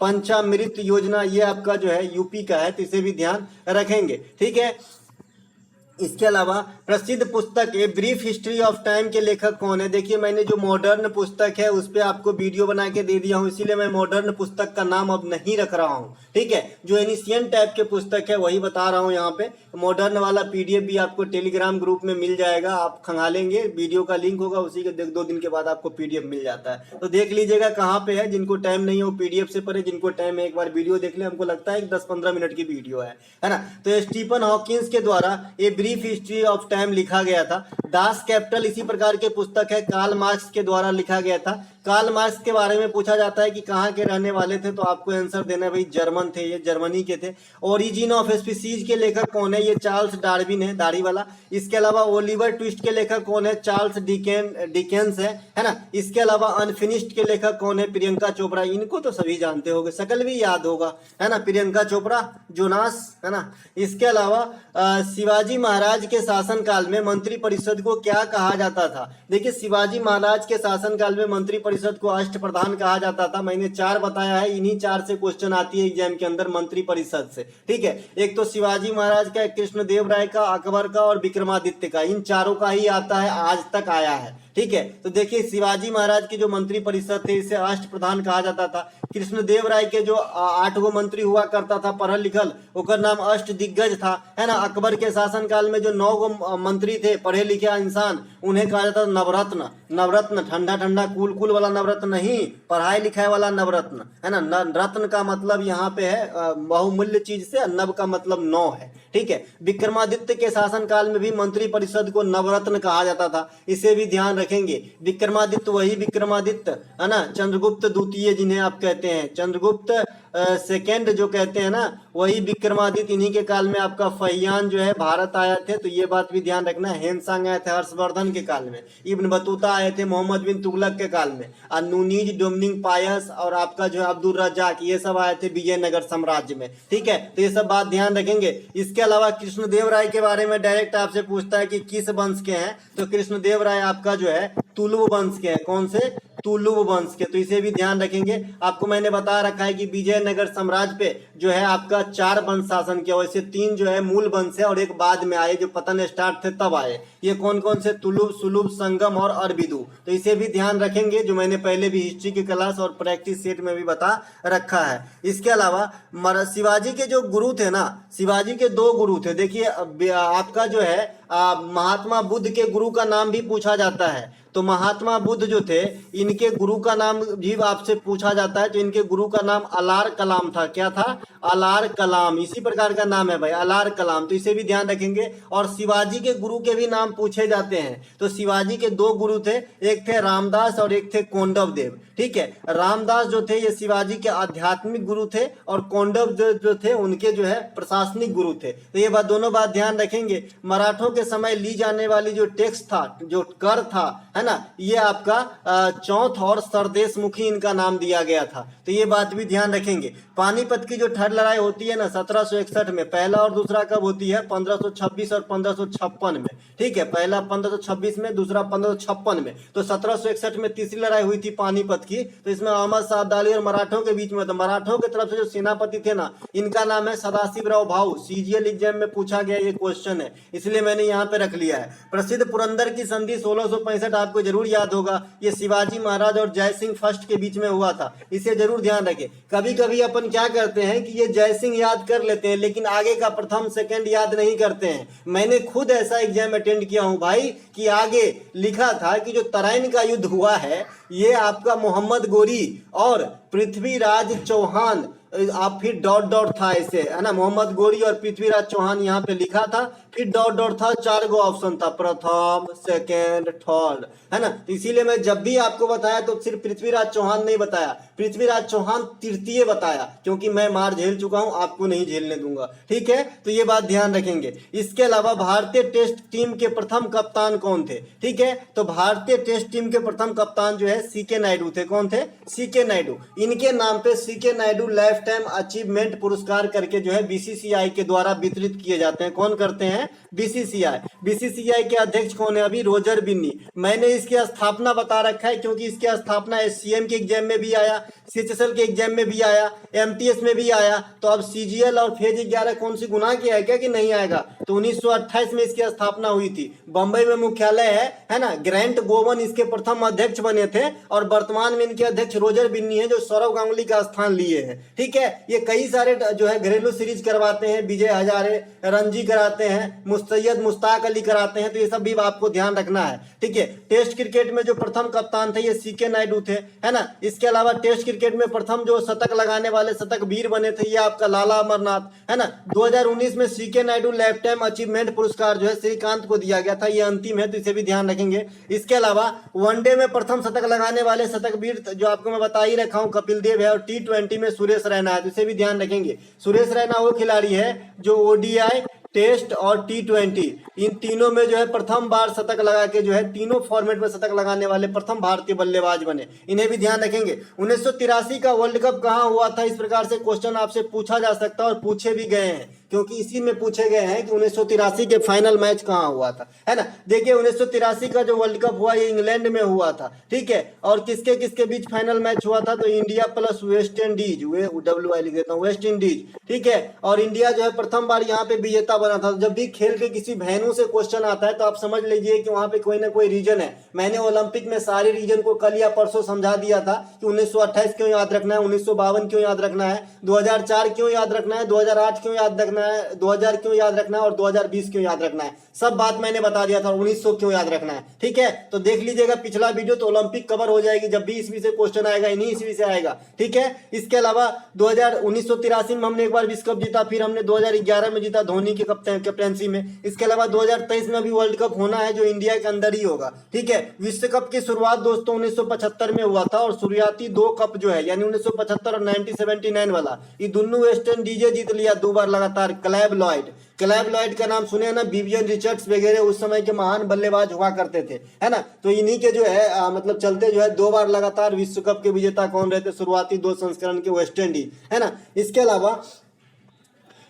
A: पंचामृत योजना ये आपका जो है यूपी का है, तो इसे भी ध्यान रखेंगे, ठीक है। इसके अलावा प्रसिद्ध पुस्तक a brief history of time के लेखक कौन है। देखिए मैंने जो मॉडर्न पुस्तक है उस पर आपको वीडियो बना के दे दिया हूँ, इसीलिए मैं मॉडर्न पुस्तक का नाम अब नहीं रख रहा हूँ, ठीक है। जो एनिशियन टाइप के पुस्तक है वही बता रहा हूँ यहाँ पे। मॉडर्न वाला PDF भी आपको टेलीग्राम ग्रुप में मिल जाएगा, आप खंगालेंगे, वीडियो का लिंक होगा, उसी के 2 दिन के बाद आपको PDF मिल जाता है, तो देख लीजिएगा कहाँ पे है। जिनको टाइम नहीं है वो PDF से पढ़े, जिनको टाइम है एक बार वीडियो देख ले, हमको लगता है 10-15 मिनट की वीडियो है ना। तो स्टीफन हॉकिंस के द्वारा ये ब्रीफ हिस्ट्री ऑफ टाइम लिखा गया था। दास कैपिटल इसी प्रकार के पुस्तक है, कार्ल मार्क्स के द्वारा लिखा गया था। कार्ल मार्क्स के बारे में पूछा जाता है कि कहाँ के रहने वाले थे, तो आपको आंसर देना है भाई जर्मन थे, ये जर्मनी के थे। ओरिजिन ऑफ स्पीसीज के लेखक कौन है, ये चार्ल्स डार्विन है, दाढ़ी वाला। इसके अलावा ओलिवर ट्विस्ट के लेखक कौन है, चार्ल्स डिकेंस है ना। इसके अलावा अनफिनिश्ड के लेखक कौन है, प्रियंका चोपड़ा, इनको तो सभी जानते होंगे, शकल भी याद होगा, है ना, प्रियंका चोपड़ा, जोनास, है ना। इसके अलावा शिवाजी महाराज के शासनकाल में मंत्री परिषद को क्या कहा जाता था? देखिए, शिवाजी महाराज के शासनकाल में मंत्री परिषद को अष्टप्रधान कहा जाता था। मैंने 4 बताया है, इन्हीं 4 से क्वेश्चन आती है एग्जाम के अंदर मंत्री परिषद से। ठीक है, एक तो शिवाजी महाराज का, कृष्णदेव राय का, अकबर का और विक्रमादित्य का, इन चारों का ही आता है, आज तक आया है। ठीक है, तो देखिए शिवाजी महाराज की जो मंत्री परिषद थे इसे अष्टप्रधान कहा जाता था। कृष्णदेव राय के जो 8 गो मंत्री हुआ करता था पढ़ल लिखल, उनका नाम अष्ट दिग्गज था, है ना। अकबर के शासनकाल में जो 9 गो मंत्री थे पढ़े लिखे इंसान, उन्हें कहा जाता था नवरत्न। नवरत्न ठंडा ठंडा कूल कूल वाला नवरत्न नहीं, पढ़ाई लिखाई वाला नवरत्न, है ना। रत्न का मतलब यहाँ पे है बहुमूल्य चीज से, नव का मतलब 9 है। ठीक है, विक्रमादित्य के शासनकाल में भी मंत्री परिषद को नवरत्न कहा जाता था, इसे भी ध्यान रखेंगे। विक्रमादित्य वही विक्रमादित्य, है ना, चंद्रगुप्त द्वितीय जिन्हें आप कहते हैं, चंद्रगुप्त सेकेंड जो कहते हैं ना, वही विक्रमादित्य। इन्हीं के काल में आपका फहियान जो है भारत आए थे, तो ये बात भी ध्यान रखना। हेनसांग आए थे हर्षवर्धन के काल में, इब्न बतूता आए थे मोहम्मद बिन तुगलक के काल में, और नूनीज, डोमिनिक पायस और आपका जो है अब्दुल रज्जाक, ये सब आए थे विजयनगर साम्राज्य में। ठीक है, तो ये सब बात ध्यान रखेंगे। इसके अलावा कृष्णदेव राय के बारे में डायरेक्ट आपसे पूछता है कि किस वंश के हैं, तो कृष्णदेव राय आपका जो है तुलुव वंश के हैं। कौन से? तुलुव वंश के, तो इसे भी ध्यान रखेंगे। आपको मैंने बता रखा है कि विजयनगर साम्राज्य पे जो है आपका 4 वंश शासन किया, वैसे 3 जो है मूल वंश है और एक बाद में आए, जो पतन स्टार्ट थे तब आए। ये कौन कौन से? तुलुव, सुलुभ, संगम और अरबिदु। तो इसे भी ध्यान रखेंगे, जो मैंने पहले भी हिस्ट्री की क्लास और प्रैक्टिस सेट में भी बता रखा है। इसके अलावा शिवाजी के जो गुरु थे ना, शिवाजी के 2 गुरु थे। देखिए आपका जो है महात्मा बुद्ध के गुरु का नाम भी पूछा जाता है, तो महात्मा बुद्ध जो थे इनके गुरु का नाम भी आपसे पूछा जाता है, तो इनके गुरु का नाम अलार कलाम था। क्या था? अलार कलाम, इसी प्रकार का नाम है भाई, अलार कलाम, तो इसे भी ध्यान रखेंगे। और शिवाजी के गुरु के भी नाम पूछे जाते हैं, तो शिवाजी के 2 गुरु थे, एक थे रामदास और एक थे कोंडव देव। ठीक है, रामदास जो थे ये शिवाजी के आध्यात्मिक गुरु थे, और कोंडव जो थे उनके जो है प्रशासनिक गुरु थे। तो ये दोनों बात ध्यान रखेंगे। मराठों के समय ली जाने वाली जो टैक्स था, जो कर था, है ना, ये आपका चौथ और सरदेश मुखी इनका नाम दिया गया था, तो ये बात भी ध्यान रखेंगे। पानीपत की जो ठंड लड़ाई होती है ना 1761 में, पहला और दूसरा कब होती है? 1526 और 1556 में। ठीक है, पहला 1526 में, दूसरा 1556 में। तो 1761 में तीसरी लड़ाई हुई थी पानीपत की, तो इसमें अहमद शाह अब्दाली और मराठों के बीच में। तो मराठों की तरफ से जो सेनापति थे ना, इनका नाम है सदाशिवराव भाऊ। सीजीएल एग्जाम में पूछा गया ये क्वेश्चन है, इसलिए मैंने यहाँ पे रख लिया है। प्रसिद्ध पुरंदर की संधि 1665 आपको जरूर याद होगा, ये शिवाजी महाराज और जय सिंह फर्स्ट के बीच में हुआ था, इसे जरूर ध्यान रखें। कभी कभी अपन क्या करते हैं कि ये जय सिंह याद कर लेते हैं, लेकिन आगे का प्रथम सेकंड याद नहीं करते हैं। मैंने खुद ऐसा एग्जाम अटेंड किया हूं भाई, कि आगे लिखा था कि जो तराइन का युद्ध हुआ है ये आपका मोहम्मद गोरी और पृथ्वीराज चौहान, आप फिर डॉट डॉट था ऐसे, है ना, मोहम्मद गोरी और पृथ्वीराज चौहान यहाँ पे लिखा था, फिर डॉट डॉट था, 4 गो ऑप्शन था, प्रथम, सेकेंड, थर्ड, है ना। तो इसीलिए मैं जब भी आपको बताया तो सिर्फ पृथ्वीराज चौहान नहीं बताया, पृथ्वीराज चौहान तृतीय बताया, क्योंकि मैं मार झेल चुका हूं, आपको नहीं झेलने दूंगा। ठीक है, तो ये बात ध्यान रखेंगे। इसके अलावा भारतीय टेस्ट टीम के प्रथम कप्तान कौन थे? ठीक है, तो भारतीय टेस्ट टीम के प्रथम कप्तान जो है सीके नायडू थे। कौन थे? सीके नायडू। इनके नाम पे CK Naidu life time achievement पुरस्कार करके जो है बीसीसीआई के द्वारा वितरित किए जाते हैं। कौन करते हैं? बीसीसीआई। बीसीसीआई के अध्यक्ष कौन है अभी? रोजर बिन्नी। मैंने इसकी स्थापना बता रखा है, क्योंकि इसकी स्थापना एससीएम के एग्जाम में भी आया, सीएचएसएल के एग्जाम में भी आया, एमटीएस में भी आया। तो अब सीजीएल और फेज 11 कौन सी गुनाह किया है क्या कि नहीं आएगा? तो 1928 में इसकी स्थापना हुई थी। बंबई में मुख्यालय है ना। ग्रैंट गोवन इसके प्रथम अध्यक्ष बने थे, और वर्तमान में इनके अध्यक्ष रोजर बिन्नी है, जो सौरव गांगुली का स्थान लिए हैं। ठीक है, ये कई सारे जो है घरेलू सीरीज करवाते हैं, विजय हजारे, रणजी कराते हैं, मुस्तैयद मुश्ताक अली कराते हैं, तो ये सब भी आपको ध्यान रखना है। ठीक है, टेस्ट क्रिकेट में जो प्रथम कप्तान थे ये सीके नायडू थे, है ना। इसके अलावा टेस्ट क्रिकेट में प्रथम जो शतक लगाने वाले शतक वीर बने थे ये आपका लाला अमरनाथ, है ना। 2019 में CK Naidu life time achievement पुरस्कार जो है श्रीकांत को दिया गया था, ये अंतिम है, तो इसे भी ध्यान रखेंगे। इसके अलावा वनडे में प्रथम शतक लगाने वाले शतक वीर जो आपको मैं बता ही रखा हूं कपिल देव है, और T20 में सुरेश रैना है, तो इसे भी ध्यान रखेंगे। सुरेश रैना वो खिलाड़ी है जो ओडीआई, टेस्ट और T20 इन तीनों में जो है प्रथम बार शतक लगा के जो है तीनों फॉर्मेट में शतक लगाने वाले प्रथम भारतीय बल्लेबाज बने, इन्हें भी ध्यान रखेंगे। 1983 का वर्ल्ड कप कहां हुआ था? इस प्रकार से क्वेश्चन आपसे पूछा जा सकता है और पूछे भी गए हैं। क्योंकि इसी में पूछे गए हैं कि 1983 के फाइनल मैच कहाँ हुआ था, है ना। देखिए 1983 का जो वर्ल्ड कप हुआ ये इंग्लैंड में हुआ था, ठीक है। और किसके किसके बीच फाइनल मैच हुआ था, तो India plus West Indies, WI लिख देता हूँ, वेस्ट इंडीज, ठीक है। और इंडिया जो है प्रथम बार यहाँ पे विजेता बना था। जब भी खेल के किसी वेन्यू से क्वेश्चन आता है तो आप समझ लीजिए कि वहां पे कोई ना कोई रीजन है। मैंने ओलंपिक में सारे रीजन को कल या परसों समझा दिया था कि 1928 क्यों याद रखना है, 1952 क्यों याद रखना है, 2004 क्यों याद रखना है, 2008 क्यों याद रखना है, 2000 क्यों याद रखना है और 2020 क्यों याद रखना है। सब बात मैंने बता दिया था। 1900 क्यों याद रखना है, ठीक है। तो देख लीजिएगा पिछला वीडियो, तो ओलंपिक कवर हो जाएगी। जब भी ईस्वी से क्वेश्चन आएगा इन्हीं ईस्वी से आएगा, ठीक है। इसके अलावा 1983 में हमने एक बार विश्व कप जीता, फिर हमने 2011 में जीता धोनी के कैप्टनसी में। इसके अलावा 2023 में भी वर्ल्ड कप होना है जो इंडिया के अंदर ही होगा, ठीक है। विश्व कप की शुरुआत दोस्तों 1975 में हुआ था और शुरुआती 2 कप जो है यानी 1975 और 1979 वाला, ये दोनों वेस्ट इंडीज जीत लिया 2 बार लगातार। क्लैब लॉयड का नाम सुने ना, विवियन रिचर्ड्स वगैरह उस समय के महान बल्लेबाज हुआ करते थे, है ना। तो इन्हीं के जो है मतलब चलते जो है 2 बार लगातार विश्व कप के विजेता कौन रहते, शुरुआती 2 संस्करण के वेस्ट इंडीज, है ना। इसके अलावा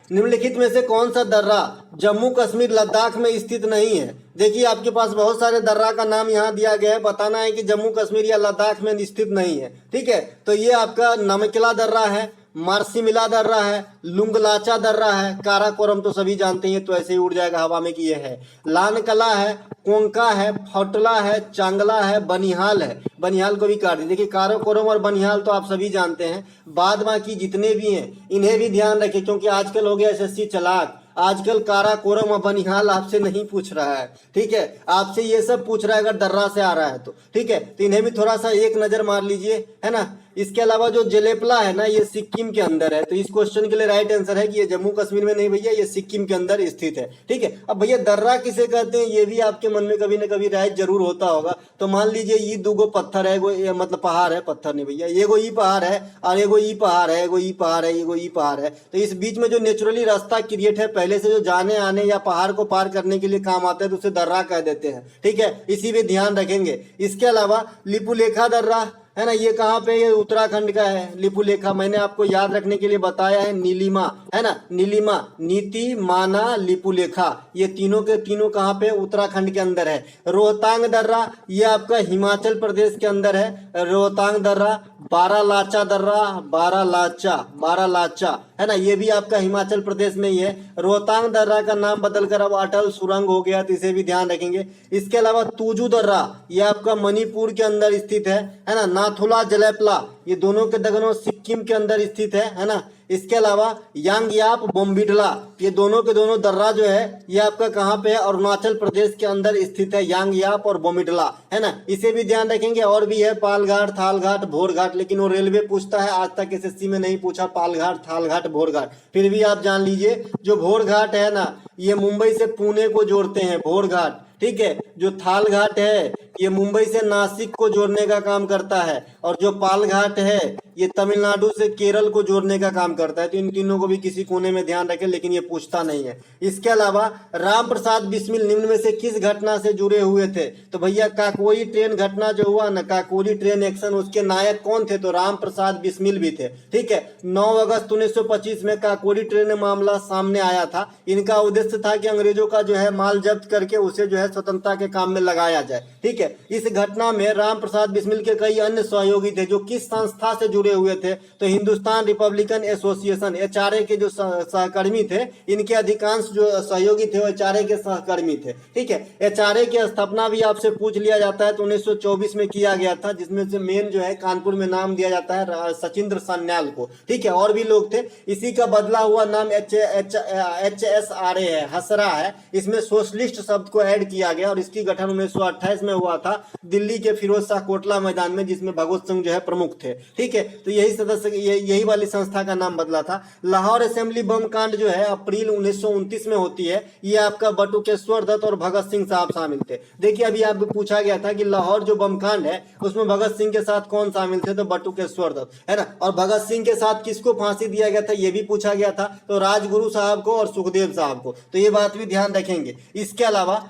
A: निम्नलिखित में से कौन सा दर्रा जम्मू कश्मीर लद्दाख में स्थित नहीं है। देखिए आपके पास बहुत सारे दर्रा का नाम यहाँ दिया गया है, बताना है कि जम्मू कश्मीर या लद्दाख में स्थित नहीं है, ठीक है। तो ये आपका नमकला दर्रा है, मार्सिमिला दर्रा है, लुंगलाचा दर्रा है, काराकोरम तो सभी जानते हैं, तो ऐसे ही उड़ जाएगा हवा में कि ये है। लानकला है, कोंका है, फौटला है, चांगला है, बनिहाल है। बनिहाल को भी काट दी। देखिए काराकोरम और बनिहाल तो आप सभी जानते हैं, बाद बाकी जितने भी हैं इन्हें भी ध्यान रखें, क्योंकि आजकल हो गया SSC चलाक। आजकल काराकोरम और बनिहाल आपसे नहीं पूछ रहा है, ठीक है। आपसे ये सब पूछ रहा है अगर दर्रा से आ रहा है तो, ठीक है। तो इन्हें भी थोड़ा सा एक नजर मार लीजिए, है ना। इसके अलावा जो जेलेपला है ना, ये सिक्किम के अंदर है। तो इस क्वेश्चन के लिए राइट आंसर है कि ये जम्मू कश्मीर में नहीं भैया, ये सिक्किम के अंदर स्थित है, ठीक है। अब भैया दर्रा किसे कहते हैं, ये भी आपके मन में कभी न कभी राइट जरूर होता होगा। तो मान लीजिए ये 2 पत्थर है, मतलब पहाड़ है, पत्थर नहीं भैया, एगो ई पहाड़ है और एगो ई पहाड़ है, एगो ई पहाड़ है, एगो ई पहाड़ है। तो इस बीच में जो नेचुरली रास्ता क्रिएट है पहले से, जो जाने आने या पहाड़ को पार करने के लिए काम आता है, तो उसे दर्रा कह देते हैं, ठीक है। इसी पे ध्यान रखेंगे। इसके अलावा लिपुलेखा दर्रा है ना, ये कहाँ पे, ये उत्तराखंड का है। लिपुलेखा मैंने आपको याद रखने के लिए बताया है, नीलिमा, है ना, नीलिमा, नीति, माना, लिपुलेखा, ये तीनों के तीनों कहाँ पे, उत्तराखंड के अंदर है। रोहतांग दर्रा ये आपका हिमाचल प्रदेश के अंदर है। रोहतांग दर्रा, बारालाचा दर्रा, बारालाचा, है ना, ये भी आपका हिमाचल प्रदेश में ही है। रोहतांग दर्रा का नाम बदलकर अब अटल सुरंग हो गया, तो इसे भी ध्यान रखेंगे। इसके अलावा तूजू दर्रा ये आपका मणिपुर के अंदर स्थित है ना। नाथुला जलेपला ये दोनों के दगनों सिक्किम के अंदर स्थित है ना। इसके अलावा यांगयाप बोम्बिडला ये दोनों के दोनों दर्रा जो है ये आपका कहाँ पे है, अरुणाचल प्रदेश के अंदर स्थित है, यांगयाप और बोमिडला, है ना। इसे भी ध्यान रखेंगे। और भी है पालघाट, थालघाट, भोरघाट, लेकिन वो रेलवे पूछता है, आज तक SSC में नहीं पूछा पालघाट, थालघाट, भोरघाट। फिर भी आप जान लीजिए जो भोरघाट है ना, ये मुंबई से पुणे को जोड़ते हैं, भोरघाट, ठीक है। जो थालघाट है ये मुंबई से नासिक को जोड़ने का काम करता है, और जो पालघाट है ये तमिलनाडु से केरल को जोड़ने का काम करता है। तो इन तीनों को भी किसी कोने में ध्यान रखें, लेकिन ये पूछता नहीं है। इसके अलावा राम प्रसाद बिस्मिल निम्न में से किस घटना से जुड़े हुए थे, तो भैया काकोरी ट्रेन घटना जो हुआ ना, काकोरी ट्रेन एक्शन, उसके नायक कौन थे, तो राम प्रसाद बिस्मिल भी थे, ठीक है। 9 अगस्त 1925 में काकोरी ट्रेन मामला सामने आया था। इनका उद्देश्य था कि अंग्रेजों का जो है माल जब्त करके उसे जो है स्वतंत्रता के काम में लगाया जाए, ठीक है। इस घटना में राम प्रसाद बिस्मिल के कई अन्य सहयोगी थे जो किस संस्था से जुड़े हुए थे, तो हिंदुस्तान रिपब्लिकन एसोसिएशन, HRA के जो सहकर्मी थे, इनके अधिकांश जो सहयोगी थे वो HRA के सहकर्मी थे, ठीक है। HRA की स्थापना भी आपसे पूछ लिया जाता है, तो 1924 में किया गया था, जिसमें से मेन जो है कानपुर में नाम दिया जाता है सचिंद्र सान्याल को, ठीक है। और भी लोग थे। इसी का बदला हुआ नाम HSRA है, हसरा है। इसमें सोशलिस्ट शब्द को ऐड किया गया और इसकी गठन 1928 में हुआ था दिल्ली के फिरोज शाह कोटला मैदान में, जिसमें भगवत सिंह जो है प्रमुख थे, ठीक है। तो यही सदस्य यही वाली संस्था का नाम बदला था। लाहौर असेंबली बम कांड जो है अप्रैल 1929 में होती है। ये आपका बटुकेश्वर दत्त और भगत सिंह साहब शामिल थे। देखिए अभी आपको पूछा गया था कि लाहौर जो बम कांड है उसमें भगत सिंह के साथ कौन शामिल थे, तो बटुकेश्वर दत्त, है ना। और भगत सिंह के साथ किसको फांसी दिया गया था ये भी पूछा गया था, तो राजगुरु साहब को और सुखदेव साहब को। तो ये बात भी ध्यान रखेंगे। इसके अलावा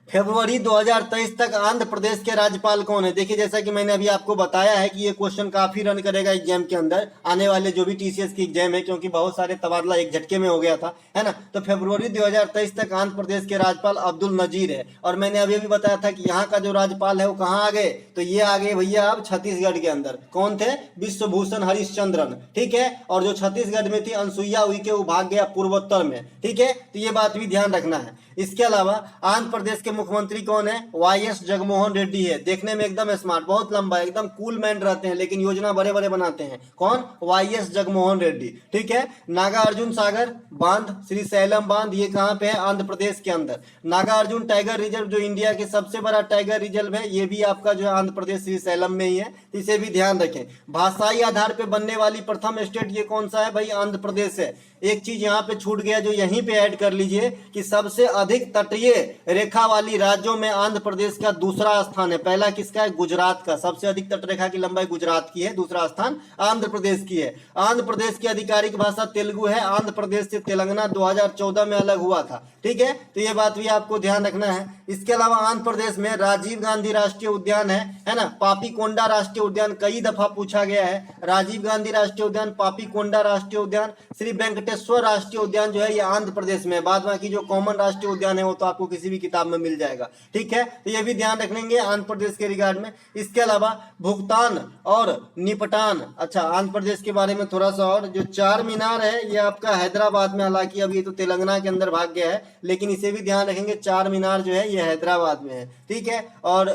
A: फरवरी 2023 तक आंध्र प्रदेश के राज्यपाल कौन है? देखिए, जैसा कि मैंने अभी आपको बताया है कि ये क्वेश्चन काफी रन करेगा एग्जाम के अंदर, आने वाले जो भी टीसीएस की एग्जाम है, क्योंकि बहुत सारे तबादला एक झटके में हो गया था, है ना। तो फरवरी 2023 तक आंध्र प्रदेश के राज्यपाल अब्दुल नजीर है। और मैंने अभी भी बताया था कि यहाँ का जो राज्यपाल है वो कहाँ आ गए, तो ये आ गए भैया अब छत्तीसगढ़ के अंदर। कौन थे? विश्वभूषण हरिश्चंद्रन, ठीक है। और जो छत्तीसगढ़ में थी अनसुईया उइके, वो भाग गया पूर्वोत्तर में, ठीक है। तो ये बात भी ध्यान रखना है। इसके अलावा आंध्र प्रदेश के मुख्यमंत्री कौन है? वाईएस जगनमोहन रेड्डी है। देखने में एकदम स्मार्ट, बहुत लंबा, एकदम कूल मैन रहते हैं, लेकिन योजना बड़े बड़े बनाते हैं। कौन? वाईएस जगनमोहन रेड्डी, ठीक है। नागार्जुन सागर बांध, श्रीशैलम बांध, ये कहाँ पे है? आंध्र प्रदेश के अंदर। नागार्जुन टाइगर रिजर्व जो इंडिया के सबसे बड़ा टाइगर रिजर्व है, ये भी आपका जो है आंध्र प्रदेश श्रीशैलम में ही है, इसे भी ध्यान रखें। भाषाई आधार पे बनने वाली प्रथम स्टेट ये कौन सा है भाई? आंध्र प्रदेश है। एक चीज यहाँ पे छूट गया जो यहीं पे ऐड कर लीजिए कि सबसे अधिक तटीय रेखा वाली राज्यों में आंध्र प्रदेश का दूसरा स्थान है। पहला किसका है? गुजरात का। सबसे अधिक तटरेखा की लंबाई गुजरात की है, दूसरा स्थान आंध्र प्रदेश की है। आंध्र प्रदेश की आधिकारिक भाषा तेलुगु है। आंध्र प्रदेश से तेलंगाना 2014 में अलग हुआ था, ठीक है। तो ये बात भी आपको ध्यान रखना है। इसके अलावा आंध्र प्रदेश में राजीव गांधी राष्ट्रीय उद्यान है ना। पापीकोंडा राष्ट्रीय उद्यान कई दफा पूछा गया है। राजीव गांधी राष्ट्रीय उद्यान, पापीकोंडा राष्ट्रीय उद्यान, श्री वेंकटेश्वर राष्ट्रीय उद्यान जो है ये आंध्र प्रदेश में। बाद बाकी जो कॉमन राष्ट्रीय उद्यान है वो तो आपको किसी भी किताब में मिल जाएगा, ठीक है। तो ये भी ध्यान रख लेंगे आंध्र प्रदेश के रिगार्ड में। इसके अलावा भुगतान और निपटान, अच्छा आंध्र प्रदेश के बारे में थोड़ा सा और, जो चार मीनार है ये आपका हैदराबाद में, हालांकि अब ये तो तेलंगाना के अंदर भाग गया है, लेकिन इसे भी ध्यान रखेंगे। चार मीनार जो है ये हैदराबाद में है, ठीक है। और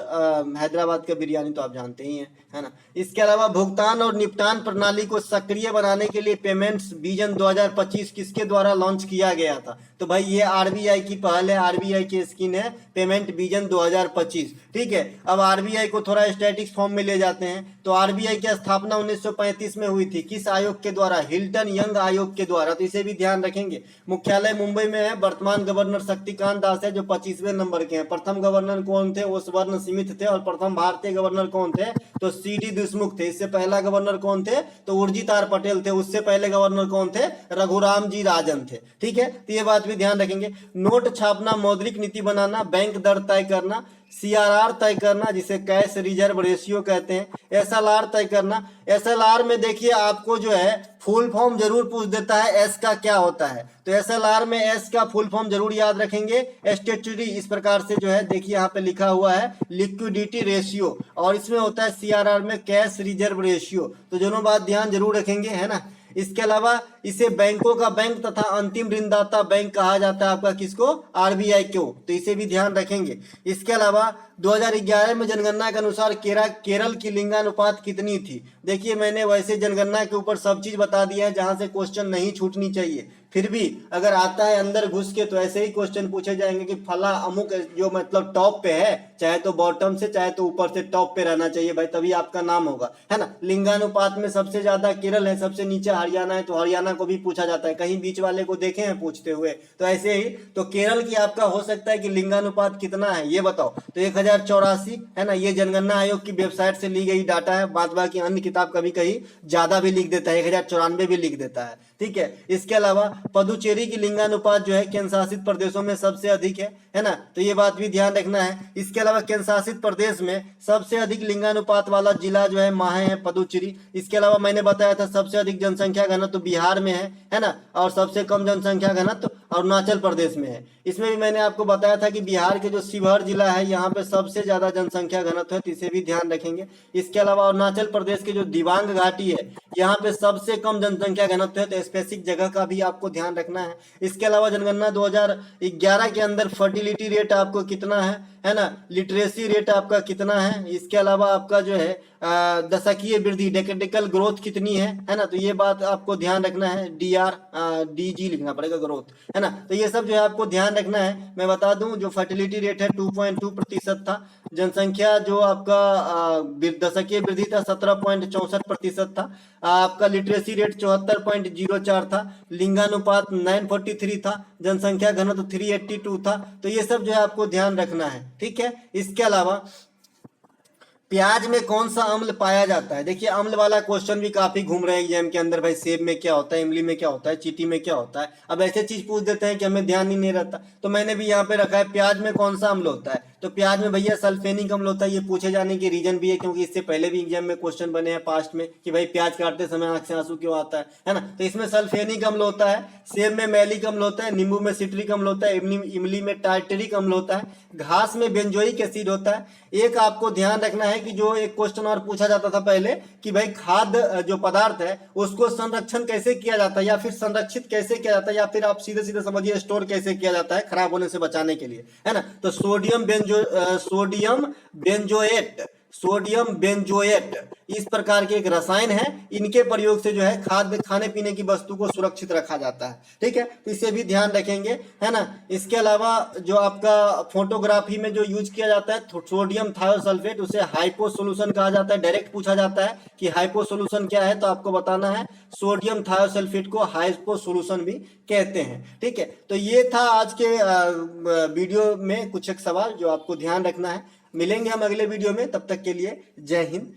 A: हैदराबाद का बिरयानी तो आप जानते ही हैं, है ना। इसके अलावा भुगतान और निपटान प्रणाली को सक्रिय बनाने के लिए पेमेंट्स विजन 2025 किसके द्वारा लॉन्च किया गया था? तो भाई ये आरबीआई की पहल है, आरबीआई की स्कीम है पेमेंट विजन 2025, ठीक है। अब आरबीआई को थोड़ा स्टैटिक्स फॉर्म में ले जाते हैं। तो आरबीआई की स्थापना 1935 में हुई थी, किस आयोग के द्वारा? हिल्टन यंग आयोग के द्वारा। तो इसे भी ध्यान रखेंगे। मुख्यालय मुंबई में है। वर्तमान गवर्नर शक्तिकांत दास है जो 25वें नंबर के हैं। प्रथम गवर्नर कौन थे? वो स्वर्ण स्मिथ थे। और प्रथम भारतीय गवर्नर कौन थे? तो सीडी देशमुख थे। इससे पहला गवर्नर कौन थे? तो उर्जितार पटेल थे। उससे पहले गवर्नर कौन थे? रघुराम जी राजन थे, ठीक है। तो ये बात भी ध्यान रखेंगे। नोट छापना, मौद्रिक नीति बनाना, बैंक दर तय करना, सीआरआर तय करना जिसे कैश रिजर्व रेशियो कहते हैं, एसएलआर तय करना। एसएलआर में देखिए आपको जो है फुल फॉर्म जरूर पूछ देता है, एस का क्या होता है। तो एसएलआर में एस का फुल फॉर्म जरूर याद रखेंगे, स्टैट्यूटरी, इस प्रकार से जो है देखिए यहाँ पे लिखा हुआ है लिक्विडिटी रेशियो, और इसमें होता है सीआरआर में कैश रिजर्व रेशियो। तो दोनों बात ध्यान जरूर रखेंगे, है ना। इसके अलावा इसे बैंकों का बैंक तथा अंतिम ऋणदाता बैंक कहा जाता है आपका, किसको? आरबीआई को। तो इसे भी ध्यान रखेंगे। इसके अलावा 2011 में जनगणना के अनुसार केरल की लिंगानुपात कितनी थी? देखिए मैंने वैसे जनगणना के ऊपर सब चीज बता दिया है जहां से क्वेश्चन नहीं छूटनी चाहिए, फिर भी अगर आता है अंदर घुस के तो ऐसे ही क्वेश्चन पूछे जाएंगे कि फला अमुक जो मतलब टॉप पे है, चाहे तो बॉटम से चाहे तो ऊपर से टॉप पे रहना चाहिए भाई, तभी आपका नाम होगा, है ना। लिंगानुपात में सबसे ज्यादा केरल है, सबसे नीचे हरियाणा है, तो हरियाणा को भी पूछा जाता है। कहीं बीच वाले को देखे हैं पूछते हुए? तो ऐसे ही तो केरल की आपका हो सकता है कि लिंगानुपात कितना है ये बताओ। तो 1084 है ना। ये जनगणना आयोग की वेबसाइट से ली गई डाटा है। बाद बाकी अन्य किताब कभी कहीं ज्यादा भी लिख देता है, 1094 भी लिख देता है, ठीक है। इसके अलावा पुदुचेरी की लिंगानुपात जो है केंद्र शासित प्रदेशों में सबसे अधिक है ना। तो ये बात भी ध्यान रखना है। इसके अलावा केंद्र शासित प्रदेश में सबसे अधिक लिंगानुपात वाला जिला जो है माहे है, पुदुचेरी। इसके अलावा मैंने बताया था सबसे अधिक जनसंख्या घनत्व बिहार में है ना। और सबसे कम जनसंख्या घनत्व अरुणाचल प्रदेश में है। इसमें भी मैंने आपको बताया था कि बिहार के जो शिवहर जिला है यहाँ पे सबसे ज्यादा जनसंख्या घनत्व है, तो इसे भी ध्यान रखेंगे। इसके अलावा अरुणाचल प्रदेश के जो दिबांग घाटी है यहाँ पे सबसे कम जनसंख्या घनत्व है, तो स्पेसिफिक जगह का भी आपको ध्यान रखना है। इसके अलावा जनगणना 2011 के अंदर फर्टिलिटी रेट आपको कितना है ना। लिटरेसी रेट आपका कितना है। इसके अलावा आपका जो है दशकीय वृद्धि डेकेडिकल ग्रोथ कितनी है ना। तो ये बात आपको ध्यान रखना है। DG लिखना पड़ेगा, ग्रोथ, है ना। तो ये सब जो है आपको ध्यान रखना है। मैं बता दूं जो फर्टिलिटी रेट है 2.2% था। जनसंख्या जो आपका दशकीय वृद्धि था 17.64% था। आपका लिटरेसी रेट 74.04 था। लिंगानुपात 943 था। जनसंख्या घनत्व 382 था। तो ये सब जो है आपको ध्यान रखना है, ठीक है। इसके अलावा प्याज में कौन सा अम्ल पाया जाता है? देखिए अम्ल वाला क्वेश्चन भी काफी घूम रहे हैं एग्जाम के अंदर, भाई सेब में क्या होता है, इमली में क्या होता है, चींटी में क्या होता है। अब ऐसे चीज पूछ देते हैं कि हमें ध्यान ही नहीं रहता, तो मैंने भी यहाँ पे रखा है प्याज में कौन सा अम्ल होता है। तो प्याज में भैया सल्फेनिक अम्ल होता है। ये पूछे जाने की रीजन भी है क्योंकि इससे पहले भी एग्जाम में क्वेश्चन बने हैं पास्ट में कि भाई प्याज काटते समय आंख से आंसू क्यों आता है ना। तो इसमें सल्फेनिक अम्ल होता है, सेब में मैलिक अम्ल होता है, नींबू में सिट्रिक अम्ल होता है, इमली में टार्टरिक अम्ल होता है, घास में बेंजोइक एसिड होता है। एक आपको ध्यान रखना है कि जो एक क्वेश्चन और पूछा जाता था पहले कि भाई खाद्य जो पदार्थ है उसको संरक्षण कैसे किया जाता है या फिर संरक्षित कैसे किया जाता है, या फिर आप सीधे सीधे समझिए स्टोर कैसे किया जाता है खराब होने से बचाने के लिए, है ना। तो सोडियम बेंजोएट इस प्रकार के एक रसायन है, इनके प्रयोग से जो है खाद्य खाने पीने की वस्तु को सुरक्षित रखा जाता है। ठीक है, तो इसे भी ध्यान रखेंगे, है ना। इसके अलावा जो आपका फोटोग्राफी में जो यूज किया जाता है सोडियम थायोसल्फेट, उसे हाइपो सोल्यूशन कहा जाता है। डायरेक्ट पूछा जाता है कि हाइपो सोल्यूशन क्या है, तो आपको बताना है सोडियम थायोसल्फेट को हाइपो सोल्यूशन भी कहते हैं। ठीक है, तो ये था आज के वीडियो में कुछ एक सवाल जो आपको ध्यान रखना है। मिलेंगे हम अगले वीडियो में, तब तक के लिए जय हिंद